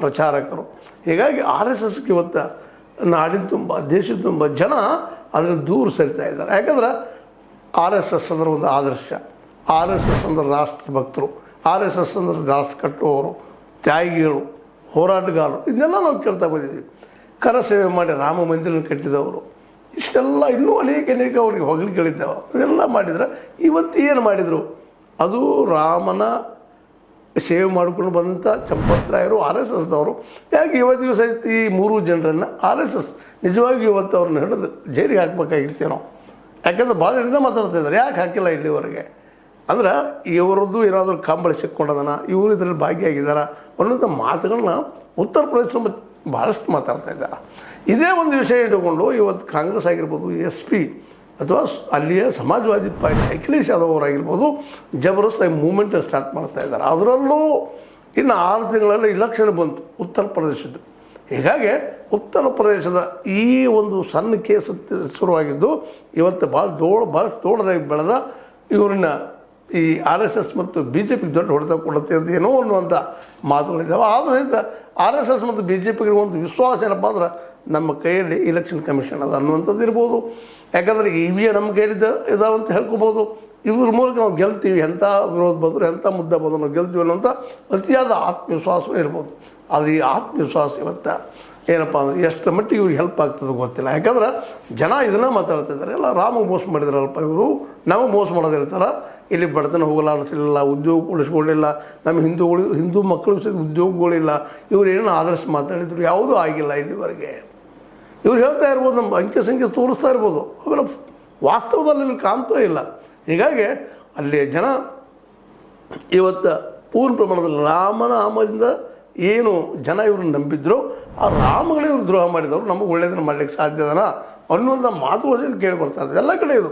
ಪ್ರಚಾರಕರು. ಹೀಗಾಗಿ R S ಎಸ್ಗೆ ಇವತ್ತು ನಾಡಿನ ತುಂಬ ದೇಶದ ತುಂಬ ಜನ ಅದನ್ನು ದೂರ ಸರಿತಾ ಇದ್ದಾರೆ. ಯಾಕಂದ್ರೆ ಆರ್ ಎಸ್ ಎಸ್ ಅಂದ್ರೆ ಒಂದು ಆದರ್ಶ, ಆರ್ ಎಸ್ ಎಸ್ ಅಂದ್ರೆ ರಾಷ್ಟ್ರಭಕ್ತರು, ಆರ್ ಎಸ್ ಎಸ್ ಅಂದ್ರೆ ರಾಷ್ಟ್ರ ಕಟ್ಟುವವರು, ತ್ಯಾಗಿಗಳು, ಹೋರಾಟಗಾರರು, ಇದನ್ನೆಲ್ಲ ನಾವು ಕೇಳ್ತಾ ಬಂದಿದ್ದೀವಿ. ಕರ ಸೇವೆ ಮಾಡಿ ರಾಮ ಮಂದಿರ ಕಟ್ಟಿದವರು, ಇಷ್ಟೆಲ್ಲ ಇನ್ನೂ ಅನೇಕ ಅವ್ರಿಗೆ ಹೊಗಳಿಗಳಿದ್ದಾವೆ. ಅದೆಲ್ಲ ಮಾಡಿದ್ರೆ ಇವತ್ತು ಏನು ಮಾಡಿದರು? ಅದು ರಾಮನ ಸೇವೆ ಮಾಡಿಕೊಂಡು ಬಂದಂಥ ಚಂಪತ್ರಾಯರು ಆರ್ ಎಸ್ ಎಸ್ದವರು. ಯಾಕೆ ಇವತ್ತು ದಿವಸ ಈ 3 ಜನರನ್ನು ಆರ್ ಎಸ್ ಎಸ್ ನಿಜವಾಗಿ ಇವತ್ತು ಅವ್ರನ್ನ ಹಿಡಿದು ಜೈಲಿಗೆ ಹಾಕಬೇಕಾಗಿತ್ತೇನೋ. ಯಾಕಂದ್ರೆ ಭಾಳ ದಿನದಿಂದ ಮಾತಾಡ್ತಾ ಇದ್ದಾರೆ, ಯಾಕೆ ಹಾಕಿಲ್ಲ ಇಲ್ಲಿವರೆಗೆ ಅಂದ್ರೆ ಇವರದ್ದು ಏನಾದರೂ ಕಂಬಳಿ ಸಿಕ್ಕೊಂಡದನ, ಇವರು ಇದರಲ್ಲಿ ಭಾಗಿಯಾಗಿದ್ದಾರೆ ಅನ್ನೋಂಥ ಮಾತುಗಳನ್ನ ಉತ್ತರ ಪ್ರದೇಶ ತುಂಬ ಭಾಳಷ್ಟು ಮಾತಾಡ್ತಾ ಇದ್ದಾರೆ. ಇದೇ ಒಂದು ವಿಷಯ ಇಟ್ಟುಕೊಂಡು ಇವತ್ತು ಕಾಂಗ್ರೆಸ್ ಆಗಿರ್ಬೋದು, ಎಸ್ ಪಿ ಅಥವಾ ಅಲ್ಲಿಯ ಸಮಾಜವಾದಿ ಪಾರ್ಟಿ ಅಖಿಲೇಶ್ ಯಾದವ್ ಅವರಾಗಿರ್ಬೋದು ಜಬರ್ದಸ್ತಾಗಿ ಮೂವ್ಮೆಂಟನ್ನು ಸ್ಟಾರ್ಟ್ ಮಾಡ್ತಾ ಇದ್ದಾರೆ. ಅದರಲ್ಲೂ ಇನ್ನು 6 ತಿಂಗಳಲ್ಲಿ ಇಲೆಕ್ಷನ್ ಬಂತು ಉತ್ತರ ಪ್ರದೇಶದ್ದು. ಹೀಗಾಗಿ ಉತ್ತರ ಪ್ರದೇಶದ ಈ ಒಂದು ಸಣ್ಣ ಕೇಸ್ ಶುರುವಾಗಿದ್ದು ಇವತ್ತು ಭಾಳಷ್ಟು ದೊಡ್ಡದಾಗಿ ಬೆಳೆದ ಇವ್ರನ್ನ ಈ ಆರ್ ಎಸ್ ಎಸ್ ಮತ್ತು ಬಿ ಜೆ ಪಿಗೆ ದೊಡ್ಡ ಹೊಡೆತ ಕೊಡುತ್ತೆ ಅಂತ ಏನೋ ಅನ್ನುವಂಥ ಮಾತುಗಳಿದ್ದಾವೆ. ಆದ್ದರಿಂದ ಆರ್ ಎಸ್ ಎಸ್ ಮತ್ತು ಬಿ ಜೆ ಪಿಗೆ ಒಂದು ವಿಶ್ವಾಸ ಏನಪ್ಪ ಅಂದ್ರೆ ನಮ್ಮ ಕೈಯಲ್ಲಿ ಇಲೆಕ್ಷನ್ ಕಮಿಷನ್ ಅದ ಅನ್ನುವಂಥದ್ದು ಇರ್ಬೋದು. ಯಾಕಂದರೆ ಇವಿಯ ನಮ್ಮ ಕೈಲಿದ್ದ ಇದಾವಂತ ಹೇಳ್ಕೊಬೋದು. ಇವ್ರ ಮೂಲಕ ನಾವು ಗೆಲ್ತೀವಿ, ಎಂಥ ವಿರೋಧ ಬಂದರು ಎಂಥ ಮುದ್ದೆ ಬಂದರು ನಾವು ಗೆಲ್ತೀವಿ ಅನ್ನೋಂಥ ಅತಿಯಾದ ಆತ್ಮವಿಶ್ವಾಸವೂ ಇರ್ಬೋದು. ಆದರೆ ಈ ಆತ್ಮವಿಶ್ವಾಸ ಇವತ್ತು ಏನಪ್ಪ ಅಂದರೆ ಎಷ್ಟು ಮಟ್ಟಿಗೆ ಇವ್ರಿಗೆ ಹೆಲ್ಪ್ ಆಗ್ತದೆ ಗೊತ್ತಿಲ್ಲ. ಯಾಕಂದ್ರೆ ಜನ ಇದನ್ನು ಮಾತಾಡ್ತಿದ್ದಾರೆ, ಎಲ್ಲ ರಾಮ ಮೋಸ ಮಾಡಿದ್ರಲ್ಪ ಇವರು, ನಾವು ಮೋಸ ಮಾಡೋದಿರ್ತಾರೆ. ಇಲ್ಲಿ ಬಡತನ ಹೋಗಲಾಡಿಸಲಿಲ್ಲ, ಉದ್ಯೋಗ ಉಳಿಸ್ಕೊಳ್ಳಿಲ್ಲ, ನಮ್ಮ ಹಿಂದೂ ಮಕ್ಕಳಿಗೆ ಸಹ ಉದ್ಯೋಗಗಳಿಲ್ಲ, ಇವ್ರು ಏನೋ ಆದರ್ಶ ಮಾತಾಡಿದ್ರು, ಯಾವುದೂ ಆಗಿಲ್ಲ ಇಲ್ಲಿವರೆಗೆ. ಇವ್ರು ಹೇಳ್ತಾ ಇರ್ಬೋದು, ನಮ್ಮ ಅಂಕೆ ಸಂಖ್ಯೆ ತೋರಿಸ್ತಾ ಇರ್ಬೋದು, ಅವೆಲ್ಲ ವಾಸ್ತವದಲ್ಲಿ ಇಲ್ಲಿ ಕಾಣ್ತಾ ಇಲ್ಲ. ಹೀಗಾಗಿ ಅಲ್ಲಿ ಜನ ಇವತ್ತು ಪೂರ್ಣ ಪ್ರಮಾಣದಲ್ಲಿ ರಾಮನಾಮದಿಂದ ಏನು ಜನ ಇವ್ರನ್ನ ನಂಬಿದ್ರು, ಆ ರಾಮಗಳೇ ಇವ್ರು ದ್ರೋಹ ಮಾಡಿದವರು, ನಮಗೆ ಒಳ್ಳೆಯದನ್ನು ಮಾಡಲಿಕ್ಕೆ ಸಾಧ್ಯದನ ಅನ್ನುವಂಥ ಮಾತು ಕೇಳಿ ಬರ್ತಾ ಇದ್ವಿ ಎಲ್ಲ ಕಡೆ ಇದು.